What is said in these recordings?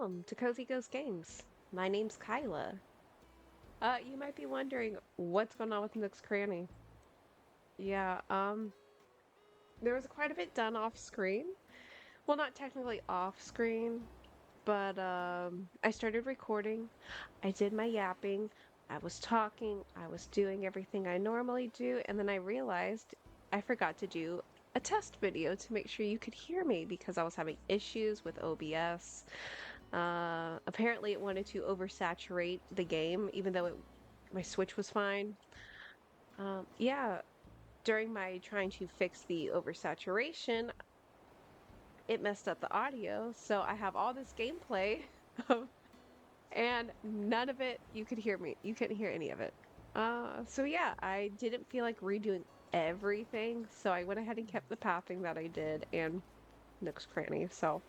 welcome to Cozy Ghost Games. My name's Kyla. You might be wondering what's going on with Nook's Cranny. Yeah, there was quite a bit done off screen. Well, not technically off screen, but I started recording. I did my yapping. I was talking. I was doing everything I normally do, and then I realized I forgot to do a test video to make sure you could hear me because I was having issues with OBS. Apparently, it wanted to oversaturate the game, even though my Switch was fine. Yeah, during my trying to fix the oversaturation, it messed up the audio. So I have all this gameplay, and none of it you could hear me. You couldn't hear any of it. So yeah, I didn't feel like redoing everything, so I went ahead and kept the pathing that I did and Nook's Cranny. So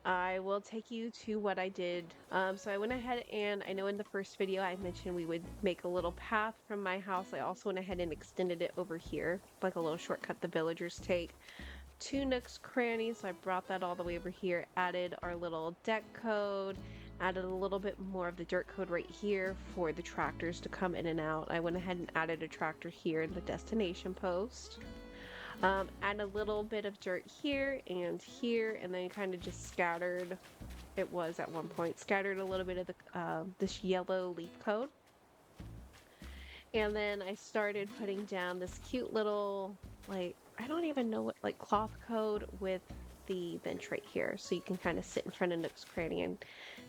I will take you to what I did. So I went ahead and I know in the first video I mentioned we would make a little path from my house. I also went ahead and extended it over here, like a little shortcut the villagers take to Nook's Cranny. So I brought that all the way over here, added our little deck code, added a little bit more of the dirt code right here for the tractors to come in and out. I went ahead and added a tractor here in the destination post. Add a little bit of dirt here, and then kind of just scattered. It was at one point scattered a little bit of the this yellow leaf code, and then I started putting down this cute little like I don't even know what like cloth code with the bench right here, so you can kind of sit in front of Nook's Cranny and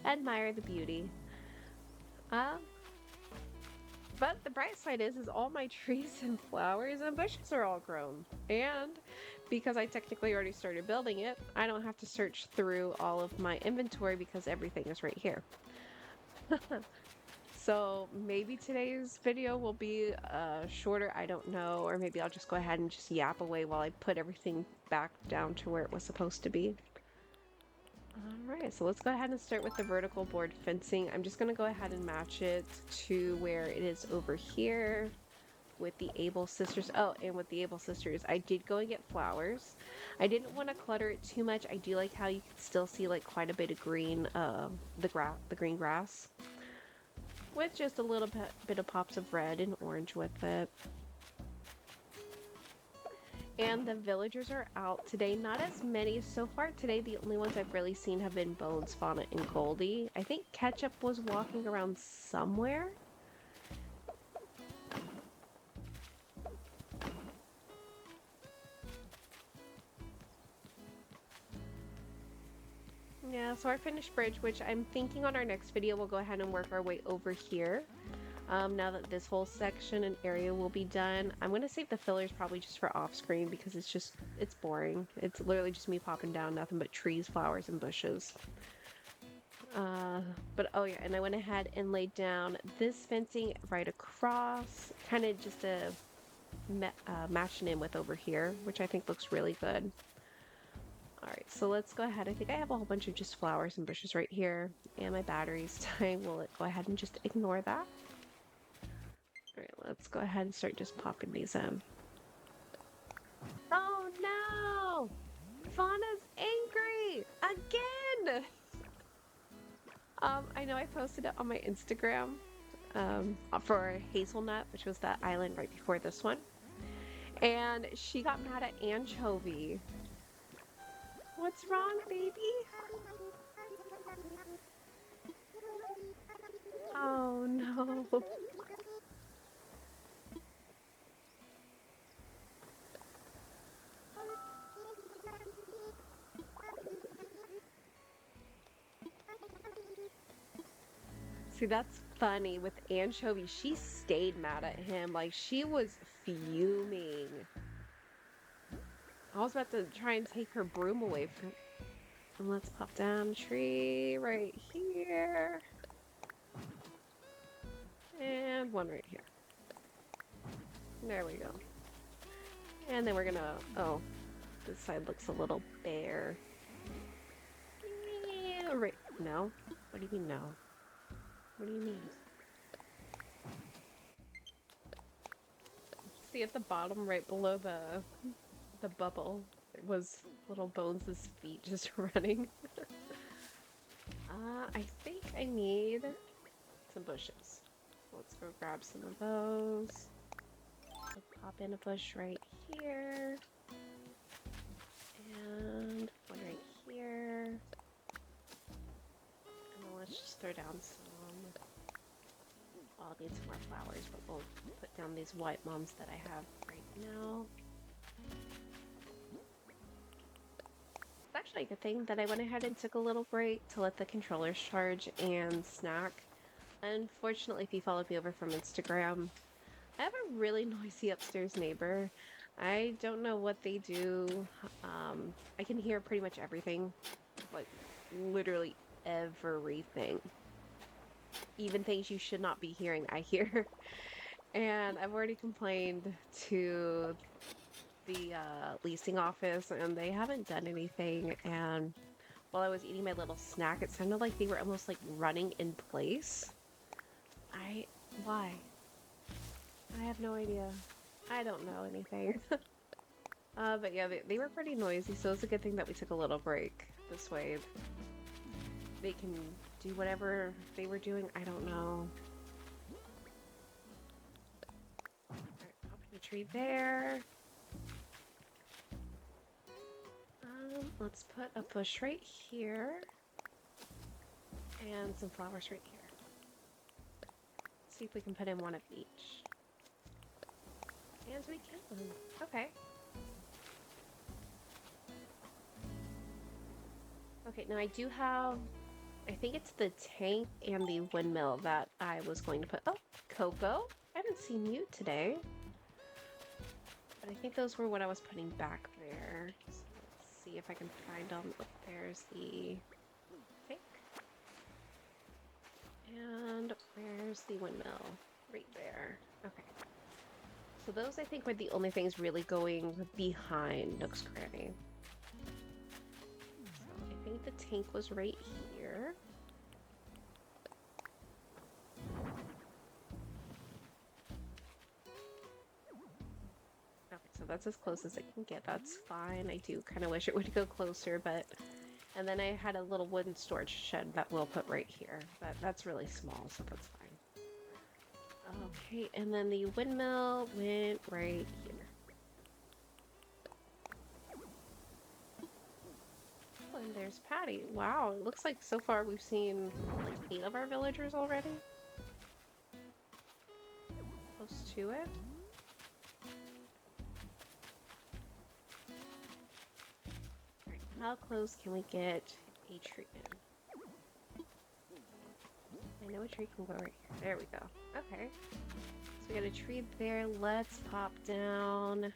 admire the beauty. Uh, But the bright side is all my trees and flowers and bushes are all grown. And because I technically already started building it, I don't have to search through all of my inventory because everything is right here. So maybe today's video will be shorter, I don't know, or maybe I'll just go ahead and just yap away while I put everything back down to where it was supposed to be. Alright, so let's go ahead and start with the vertical board fencing. I'm just going to go ahead and match it to where it is over here with the Able Sisters. Oh, and with the Able Sisters, I did go and get flowers. I didn't want to clutter it too much. I do like how you can still see like quite a bit of green, the green grass with just a little bit of pops of red and orange with it. And the villagers are out today. Not as many so far today. The only ones I've really seen have been Bones, Fauna, and Goldie. I think Ketchup was walking around somewhere. Yeah, so our finished bridge, which I'm thinking on our next video, we'll go ahead and work our way over here. Now that this whole section and area will be done, I'm going to save the fillers probably just for off screen because it's boring. It's literally just me popping down nothing but trees, flowers, and bushes. But oh yeah, and I went ahead and laid down this fencing right across, kind of just matching in with over here, which I think looks really good. Alright, so let's go ahead. I think I have a whole bunch of just flowers and bushes right here, and my batteries. I will go ahead and just ignore that. Alright, let's go ahead and start just popping these in. Oh no! Fauna's angry! Again! I know I posted it on my Instagram for Hazelnut, which was that island right before this one. And she got mad at Anchovy. What's wrong, baby? Oh no. See, that's funny. With Anchovy, she stayed mad at him. Like, she was fuming. I was about to try and take her broom away from... And let's pop down a tree right here. And one right here. There we go. And then we're gonna... Oh, this side looks a little bare. Yeah, right. No? What do you mean no? What do you mean? See at the bottom right below the bubble, it was little Bones' feet just running. I think I need some bushes. Let's go grab some of those. We'll pop in a bush right here. And one right here. And then let's just throw down some. I'll need some more flowers, but we'll put down these white mums that I have right now. It's actually a good thing that I went ahead and took a little break to let the controllers charge and snack. Unfortunately, if you followed me over from Instagram, I have a really noisy upstairs neighbor. I don't know what they do. I can hear pretty much everything, like literally everything. Even things you should not be hearing, I hear. And I've already complained to the leasing office, and they haven't done anything. And while I was eating my little snack, it sounded like they were almost like running in place. Why? I have no idea. I don't know anything. But yeah, they were pretty noisy, so it's a good thing that we took a little break. This way they can do whatever they were doing. I don't know. Alright, pop in a tree there. Let's put a bush right here. And some flowers right here. See if we can put in one of each. As we can. Okay. Okay, now I do have, I think it's the tank and the windmill that I was going to put. Oh, Coco. I haven't seen you today. But I think those were what I was putting back there. So let's see if I can find them. Oh, there's the tank. And where's the windmill? Right there. Okay. So those, I think, were the only things really going behind Nook's Cranny. So I think the tank was right here. Okay, so that's as close as I can get. That's fine. I do kind of wish it would go closer, but... And then I had a little wooden storage shed that we'll put right here. That's really small, so that's fine. Okay, and then the windmill went right here. Oh, and there's Patty. Wow, it looks like so far we've seen like 8 of our villagers already. Close to it. Alright, how close can we get a tree in? I know a tree can go right here. There we go. Okay. So we got a tree there. Let's pop down.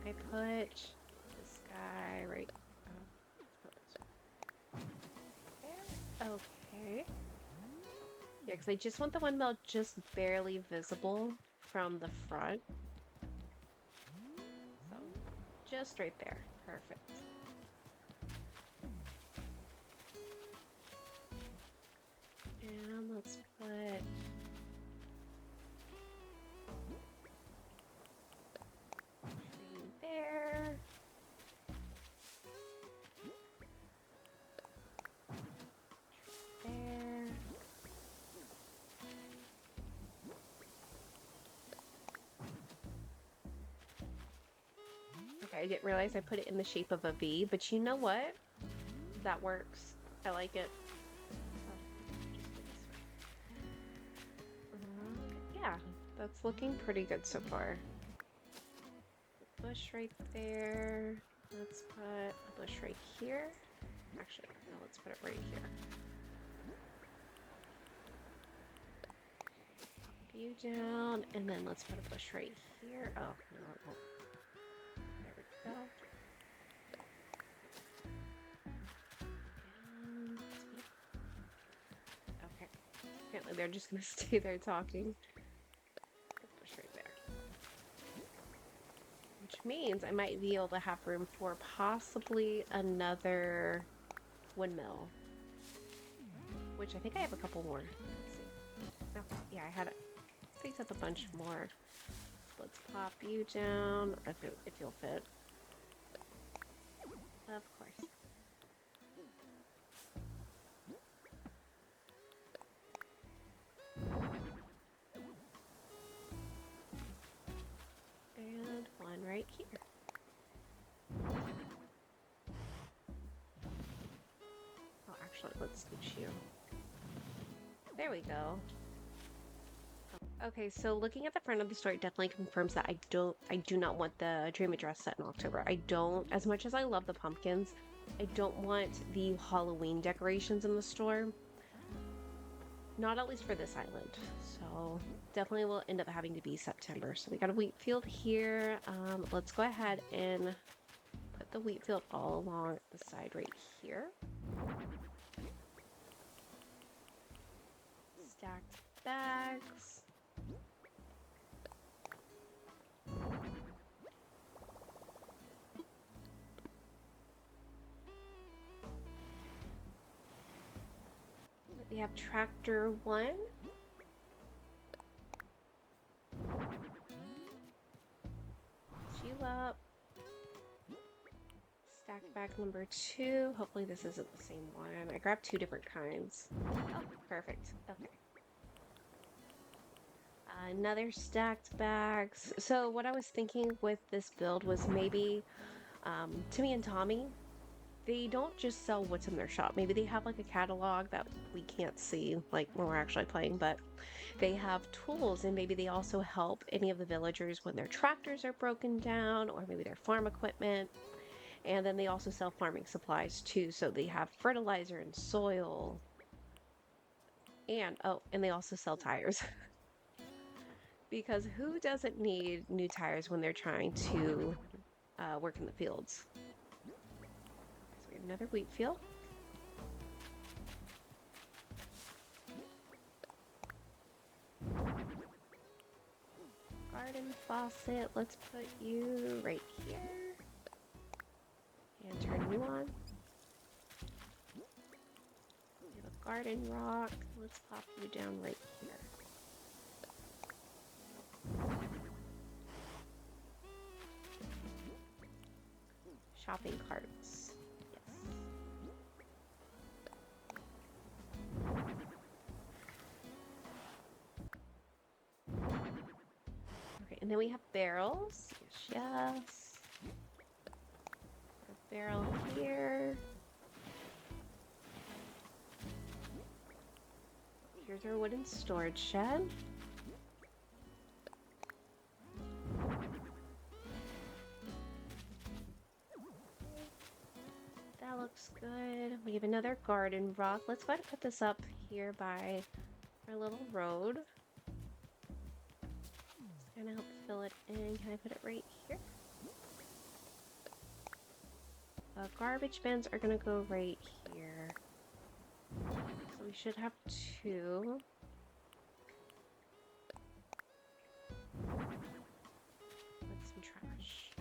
I put this guy right there. Okay. Yeah, because I just want the windmill just barely visible from the front. So, just right there. Perfect. And let's put tree there. There. Okay, I didn't realize I put it in the shape of a V, but you know what? That works. I like it. Yeah, that's looking pretty good so far. Bush right there. Let's put a bush right here. Actually, no, let's put it right here. Pop you down, and then let's put a bush right here. Oh, no, it won't. There we go. And okay. Apparently they're just gonna stay there talking. Bush right there. Which means I might be able to have room for possibly another windmill. Which I think I have a couple more. Let's see. Oh, yeah, I think that's a bunch more. Let's pop you down if you'll fit. Of course. Actually, let's switch you. There we go. Okay, so looking at the front of the store, it definitely confirms that I do not want the dream address set in October. I don't, as much as I love the pumpkins, I don't want the Halloween decorations in the store. Not at least for this island. So definitely will end up having to be September. So we got a wheat field here. Let's go ahead and put the wheat field all along the side right here. Stacked bags. We have tractor 1. You up. Stack bag number 2. Hopefully this isn't the same one. I grabbed 2 different kinds. Oh, perfect. Okay. Another stacked bags. So what I was thinking with this build was maybe Timmy and Tommy, they don't just sell what's in their shop. Maybe they have like a catalog that we can't see like when we're actually playing, but they have tools, and maybe they also help any of the villagers when their tractors are broken down or maybe their farm equipment. And then they also sell farming supplies too. So they have fertilizer and soil. And oh, and they also sell tires. Because who doesn't need new tires when they're trying to work in the fields? So we have another wheat field. Garden faucet. Let's put you right here. And turn you on. We have a garden rock. Let's pop you down right here. Shopping carts. Yes. Okay, and then we have barrels. Yes. A barrel here. Here's our wooden storage shed. That looks good. We have another garden rock. Let's go ahead and put this up here by our little road. Just kind of help fill it in. Can I put it right here? Garbage bins are going to go right here. So we should have 2. With some trash.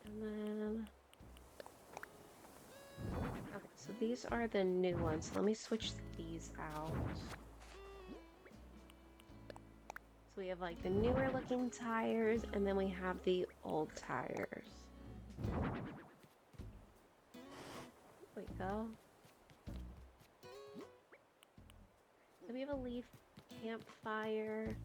And then... Okay, so these are the new ones. Let me switch these out. So we have like the newer looking tires, and then we have the old tires. There we go. Then we have a leaf campfire.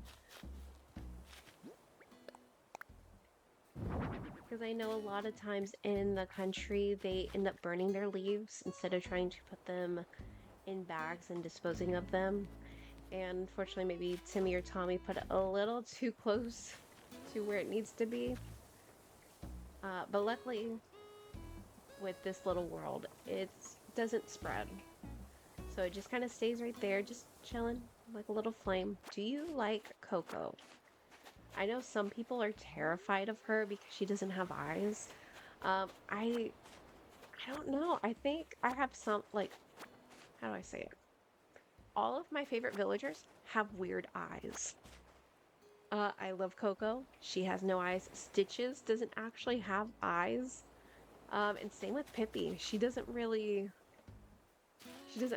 Because I know a lot of times in the country they end up burning their leaves instead of trying to put them in bags and disposing of them. And unfortunately, maybe Timmy or Tommy put it a little too close to where it needs to be. But luckily, with this little world, it doesn't spread. So it just kind of stays right there, just chilling like a little flame. Do you like Coco? I know some people are terrified of her because she doesn't have eyes. I don't know. I think I have some, like, how do I say it? All of my favorite villagers have weird eyes. I love Coco. She has no eyes. Stitches doesn't actually have eyes. And same with Pippi. She doesn't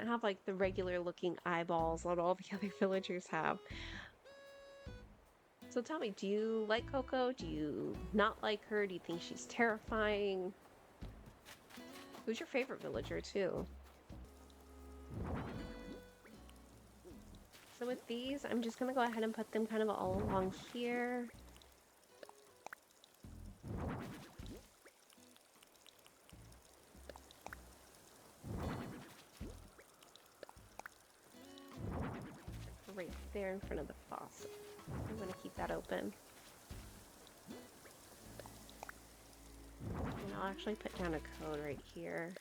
have like the regular looking eyeballs that all the other villagers have. So tell me, do you like Coco? Do you not like her? Do you think she's terrifying? Who's your favorite villager too? So with these, I'm just gonna go ahead and put them kind of all along here. there in front of the faucet. I'm gonna keep that open. And I'll actually put down a code right here.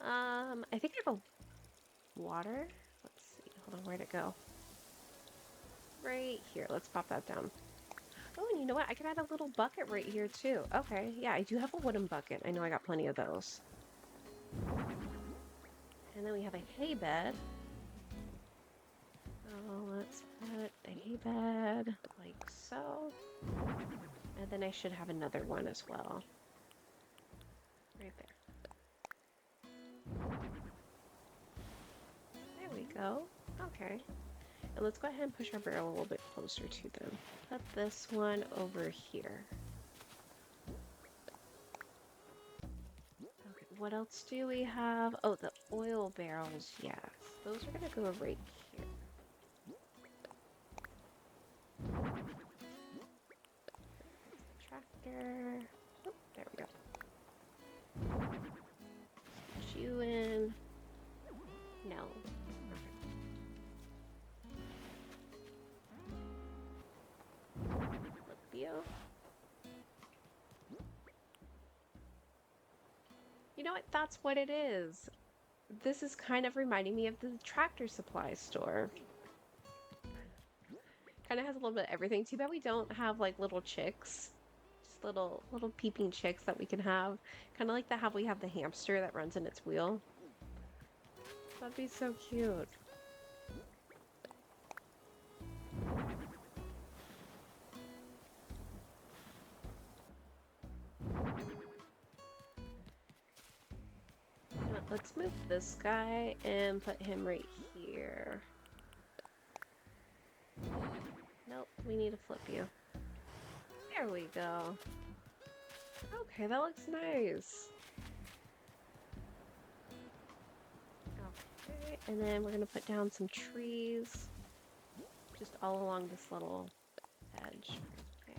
I think I have a water. Let's see. Hold on, where'd it go? Right here. Let's pop that down. Oh, and you know what? I can add a little bucket right here too. Okay, yeah, I do have a wooden bucket. I know I got plenty of those. And then we have a hay bed. Oh, let's put the hay bed like so. And then I should have another one as well. Right there. There we go. Okay. And let's go ahead and push our barrel a little bit closer to them. Put this one over here. Okay, what else do we have? Oh, the oil barrels, yes. Those are gonna go right here. Tractor. Oh, there we go. Put you in. No. Flip you. You know what? That's what it is. This is kind of reminding me of the tractor supply store. Kind of has a little bit of everything. Too bad we don't have like little chicks. Just little peeping chicks that we can have. Kind of like how we have the hamster that runs in its wheel. That'd be so cute. Let's move this guy and put him right here. Nope, we need to flip you. There we go. Okay, that looks nice. Okay, and then we're gonna put down some trees just all along this little edge there.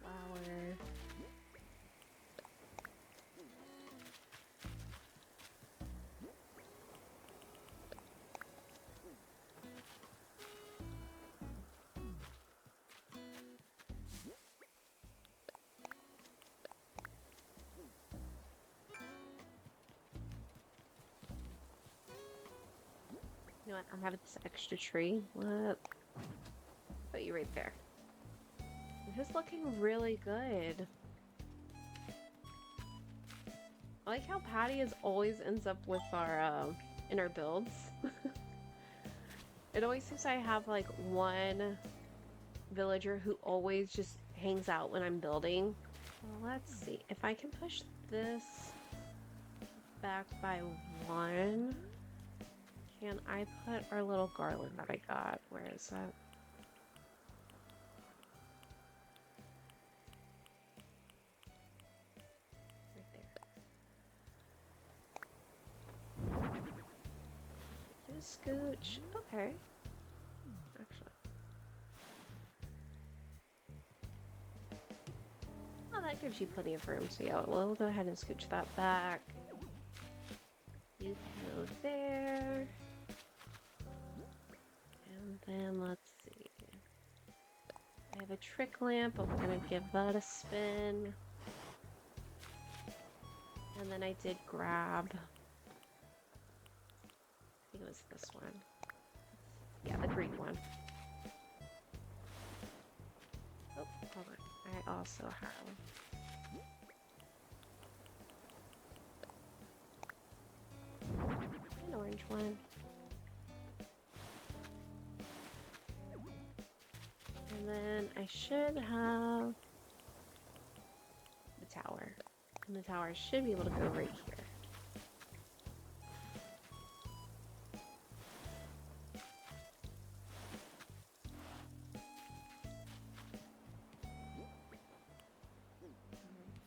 Flower. You know what? I'm having this extra tree. What? Put you right there. This is looking really good. I like how Patty always ends up with our in our builds. It always seems I have like one villager who always just hangs out when I'm building. Well, let's see if I can push this back by one. Can I put our little garland that I got? Where is that? Scooch. Okay. Actually. Oh, that gives you plenty of room. So yeah, we'll go ahead and scooch that back. You can go there. And then let's see. I have a trick lamp, but we're gonna give that a spin. And then I did grab, I think it was this one. Yeah, the green one. Oh, hold on. I also have an orange one. And then I should have the tower. And the tower should be able to go right here.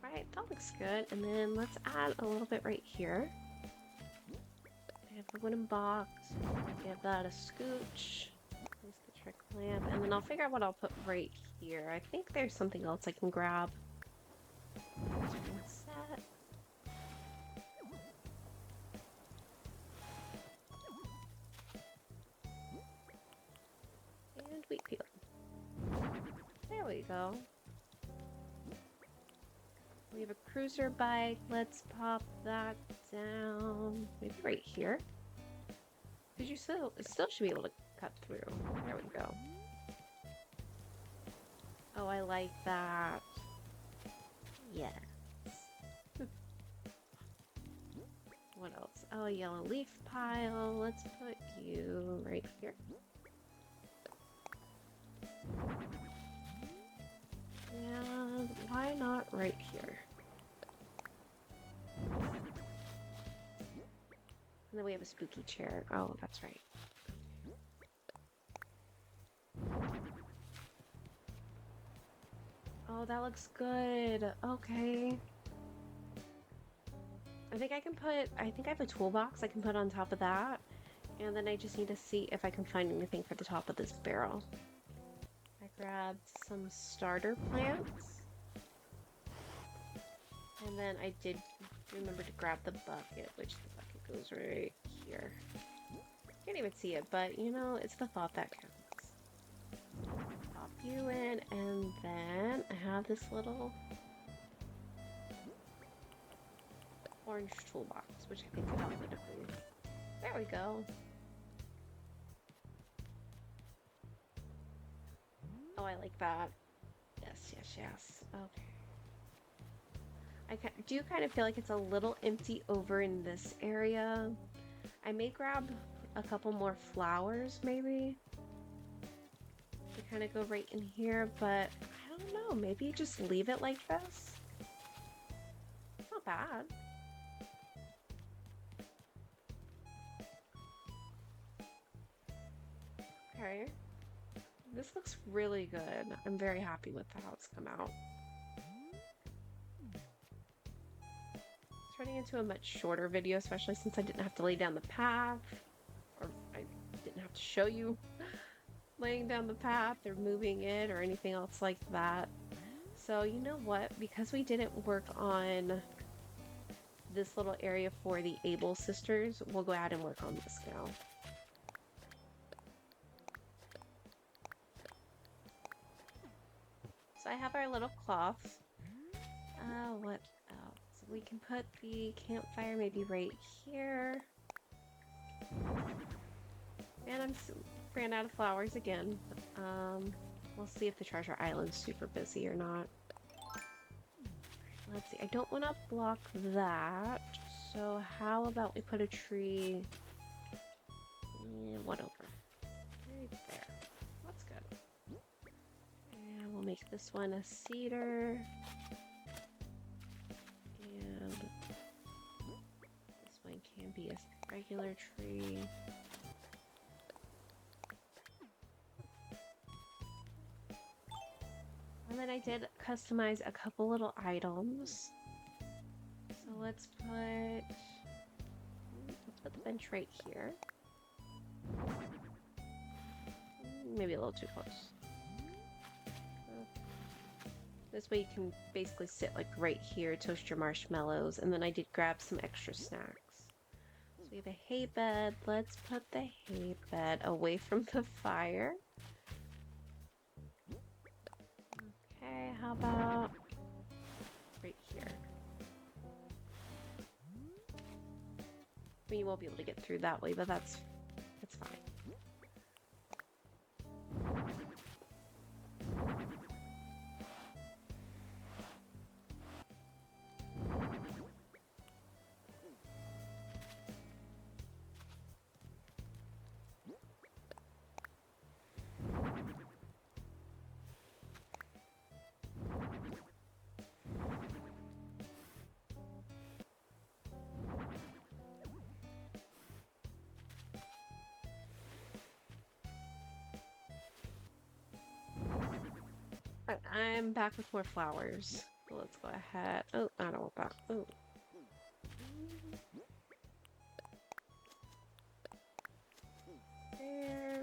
Alright, that looks good. And then let's add a little bit right here. I have Make the wooden box. Give that a scooch. Place the trick lamp. And then I'll figure out what I'll put right here. I think there's something else I can grab. Set. And wheat peel. There we go. We have a cruiser bike. Let's pop that down. Maybe right here. Because you still should be able to cut through. There we go. Oh, I like that. Yes. What else? Oh, a yellow leaf pile. Let's put you right here. And why not right here? And then we have a spooky chair. Oh, that's right. Oh, that looks good. Okay. I think I have a toolbox I can put on top of that. And then I just need to see if I can find anything for the top of this barrel. I grabbed some starter plants. And then I did remember to grab the bucket, which the bucket goes right here. Can't even see it, but you know, it's the thought that counts. Pop you in, and then I have this little orange toolbox, which I think could help with it. There we go. Oh, I like that. Yes, yes, yes. Okay. I do kind of feel like it's a little empty over in this area. I may grab a couple more flowers, maybe. To kind of go right in here, but I don't know. Maybe just leave it like this. It's not bad. Okay. This looks really good. I'm very happy with how it's come out. It's turning into a much shorter video, especially since I didn't have to lay down the path. Or I didn't have to show you laying down the path or moving it or anything else like that. So you know what? Because we didn't work on this little area for the Able sisters, we'll go ahead and work on this now. So I have our little cloth. What else? We can put the campfire maybe right here. And I'm ran out of flowers again. We'll see if the treasure island's super busy or not. Let's see. I don't want to block that. So how about we put a tree one over. Right there. That's good. And we'll make this one a cedar. And this one can be a regular tree. And then I did customize a couple little items. So let's put the bench right here. Maybe a little too close. This way you can basically sit like right here, toast your marshmallows, and then I did grab some extra snacks. So we have a hay bed. Let's put the hay bed away from the fire. Okay, how about right here? I mean, you won't be able to get through that way, but that's fine. I'm back with more flowers. So let's go ahead. Oh, I don't want that. Oh. there.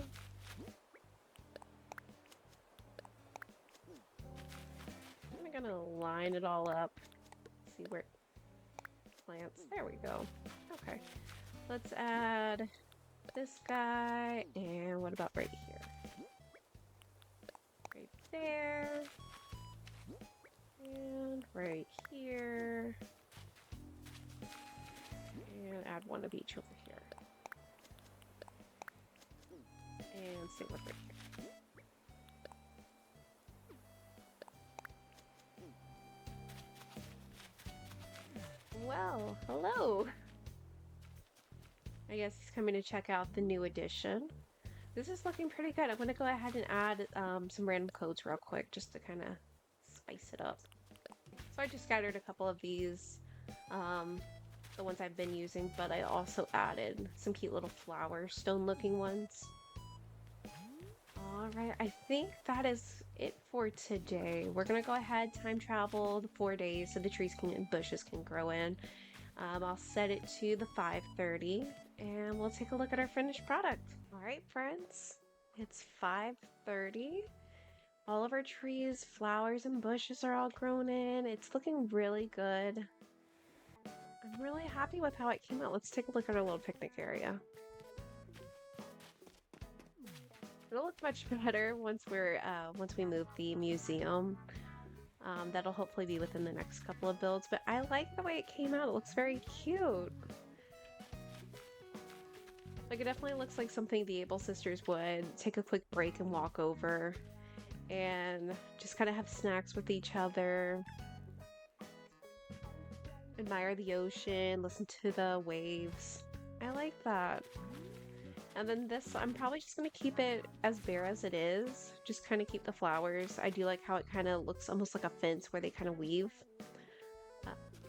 I'm gonna line it all up. See where plants. There we go. Okay. Let's add this guy, and what about right here? Right there. And right here. And add one of each over here. And same with right here. Well, hello! I guess he's coming to check out the new edition. This is looking pretty good. I'm going to go ahead and add some random codes real quick just to kind of spice it up. So I just scattered a couple of these, the ones I've been using, but I also added some cute little flower stone looking ones. Alright, I think that is it for today. We're going to go ahead, time travel the 4 days so the trees and bushes can grow in. I'll set it to the 5:30 and we'll take a look at our finished product. Alright friends, it's 5:30. All of our trees, flowers, and bushes are all grown in. It's looking really good. I'm really happy with how it came out. Let's take a look at our little picnic area. It'll look much better once we move the museum. That'll hopefully be within the next couple of builds, but I like the way it came out. It looks very cute. Like, it definitely looks like something the Able sisters would take a quick break and walk over and just kind of have snacks with each other, admire the ocean, listen to the waves. I like that. And then this, I'm probably just going to keep it as bare as it is. Just kind of keep the flowers. I do like how it kind of looks almost like a fence where they kind of weave.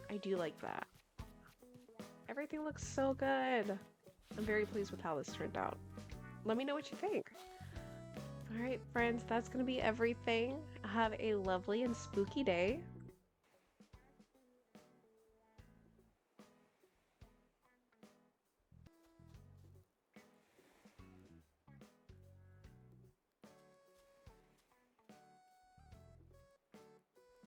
I do like that. Everything looks so good. I'm very pleased with how this turned out. Let me know what you think. Alright friends, that's going to be everything. Have a lovely and spooky day.